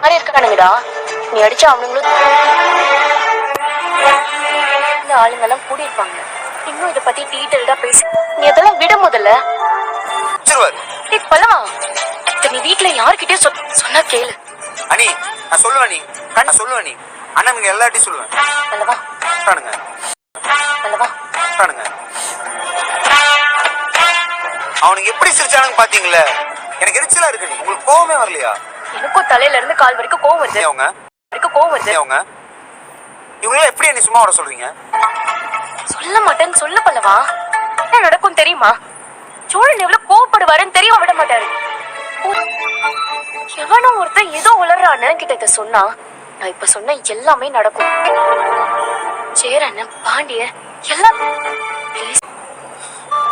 மாதிரி இருக்கானுங்கடா. நீ அடிச்சா அவனுங்களும் ஆளுங்க எல்லாம் கூடி இருப்பாங்க. இன்னும் இத பத்தி டீடைல்டா பேசி நீ அதெல்லாம் விட முதல்ல. பல்லவா, நீ வீட்டுல யார்கிட்டயும் சொன்னா கேளு. அனி நான் சொல்லுவேன், நீ கண்ண சொல்லுவேன், நீ அண்ணனுங்க எல்லார்ட்டையும் சொல்லுவேன். பல்லவா பல்லவா அவனுக்கு எப்படி சிரிச்சானுங்க பாத்தீங்களே, எனக்கு எரிச்சலா இருக்கு. நீ உங்களுக்கு கோவமே வரலையா? எனக்கும் தலையில இருந்து கால் வரைக்கும் கோவம் வருது. அவங்க கோவம் வருது. அவங்க இவங்கள எப்படி நீ சும்மா வர சொல்றீங்க? சொல்ல மாட்டேன்னு சொல்ல பல்லவா. என்ன நடக்கும் தெரியுமா? சோழன் எவ்வளவு கோவப்படுவாருன்னு தெரியும் விட மாட்டாரு. எவனும் ஒருத்தன் ஏதோ உளறான்னு கிட்ட இத சொன்னா நான் இப்ப சொன்ன எல்லாமே நடக்கும். சேரண்ண பாண்டிய எல்லாம்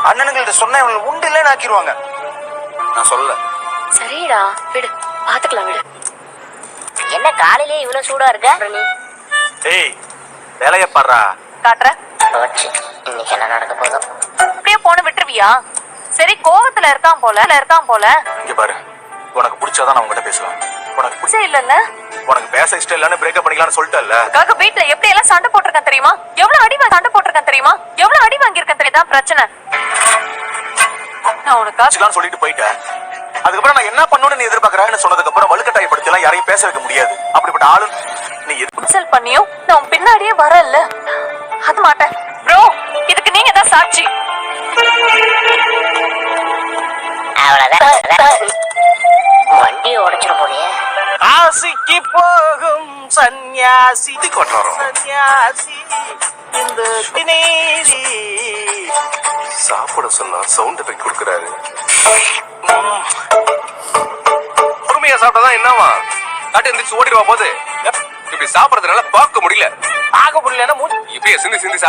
அண்ணனுங்கள்ட்ட சொன்னா இவங்க உண்டு இல்லைன்னு ஆக்கிடுவாங்க. நான் சொல்லல. சரிடா விடு, பாத்துக்கலாம் விடு. என்ன காலையிலே இவ்வளவு சூடா இருக்க? நீ ஏய் வேலைய பாடுறா. காட்டுற இன்னைக்கு என்ன நடக்க போதும். அப்படியே போன விட்டுருவியா? சரி கோவத்துல இருக்கான் போல. இங்க பாரு, உனக்கு பிடிச்சாதான் நான் உங்ககிட்ட பேசுவேன். உனக்கு பிடிச்ச இல்லல்ல, உனக்கு பேச இஷ்டம் இல்லன்னு பிரேக்கப் பண்ணிக்கலாம்னு சொல்லிட்டல்ல. காக வீட்ல எப்படி எல்லாம் சண்டை போட்டிருக்கேன் தெரியுமா? எவ்வளவு அடி வாங்கியிருக்கேன் தெரியுமா? பிரச்சனை நான் உனக்கு சொல்லிட்டு போயிட்டேன். அதுக்கப்புறம் நான் என்ன பண்ணணும்னு நீ எதிர்பார்க்கறேன்னு சொன்னதுக்கு அப்புறம் வலுக்கட்டாயப்படுத்தி எல்லாம் யாரையும் பேச வைக்க முடியாது. அப்படிப்பட்ட ஆளு நீ இன்சல்ட் பண்ணியும் நான் பின்னாடியே வரல. அது மாட்டேன் ப்ரோ, இதுக்கு நீங்க தான் சாட்சி. அவ்வளவுதான், வண்டியை உடைச்சிட போறியே. ஆசிக்கு போகும் சன்னியாசி சன்னியாசி இந்த தினேரி சாப்பிட சொன்னா சவுண்ட் எஃபெக்ட் கொடுக்கறாரு. பொறுமையா சாப்பிட்டாதான் என்னவா காட்டு எந்திரிச்சு ஓடிடுவா போது. இப்படி சாப்பிடறதுனால பார்க்க முடியலன்னா இப்படியே சிந்தி சாப்பிட்டு